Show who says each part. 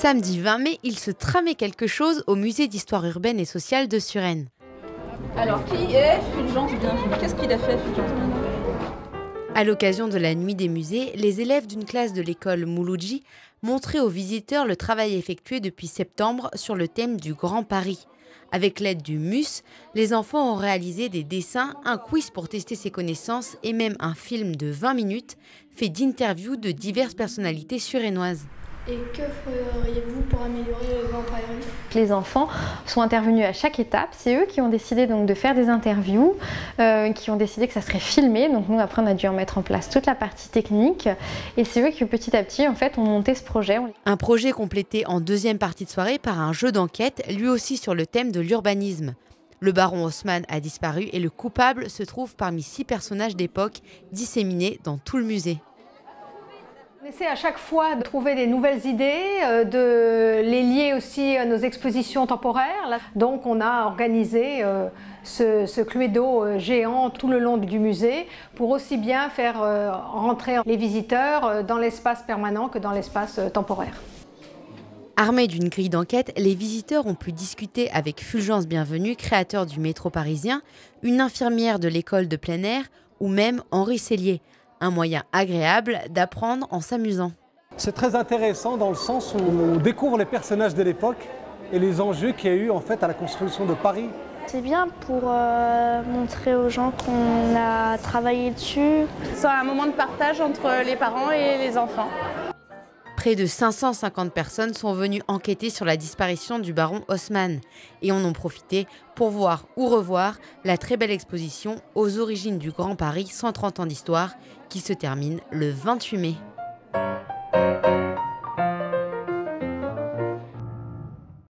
Speaker 1: Samedi 20 mai, il se tramait quelque chose au musée d'histoire urbaine et sociale de Suresnes.
Speaker 2: Alors, qui est Fulgence Bienvenue? Qu'est-ce qu'il a fait, Fulgence Bienvenue?
Speaker 1: À l'occasion de la nuit des musées, les élèves d'une classe de l'école Mouloudji montraient aux visiteurs le travail effectué depuis septembre sur le thème du Grand Paris. Avec l'aide du MUS, les enfants ont réalisé des dessins, un quiz pour tester ses connaissances et même un film de 20 minutes fait d'interviews de diverses personnalités suresnoises.
Speaker 3: Et que feriez-vous pour améliorer le Grand Paris?
Speaker 4: Les enfants sont intervenus à chaque étape. C'est eux qui ont décidé donc de faire des interviews, qui ont décidé que ça serait filmé. Donc nous, après, on a dû en mettre en place toute la partie technique. Et c'est eux qui, petit à petit, en fait, ont monté ce projet.
Speaker 1: Un projet complété en deuxième partie de soirée par un jeu d'enquête, lui aussi sur le thème de l'urbanisme. Le baron Haussmann a disparu et le coupable se trouve parmi 6 personnages d'époque disséminés dans tout le musée.
Speaker 5: On essaie à chaque fois de trouver des nouvelles idées, de les lier aussi à nos expositions temporaires. Donc on a organisé ce cluedo géant tout le long du musée pour aussi bien faire rentrer les visiteurs dans l'espace permanent que dans l'espace temporaire.
Speaker 1: Armés d'une grille d'enquête, les visiteurs ont pu discuter avec Fulgence Bienvenue, créateur du métro parisien, une infirmière de l'école de plein air ou même Henri Sellier. Un moyen agréable d'apprendre en s'amusant.
Speaker 6: C'est très intéressant dans le sens où on découvre les personnages de l'époque et les enjeux qu'il y a eu en fait à la construction de Paris.
Speaker 3: C'est bien pour montrer aux gens qu'on a travaillé dessus.
Speaker 2: C'est un moment de partage entre les parents et les enfants.
Speaker 1: Près de 550 personnes sont venues enquêter sur la disparition du baron Haussmann et en ont profité pour voir ou revoir la très belle exposition aux origines du Grand Paris 130 ans d'histoire qui se termine le 28 mai.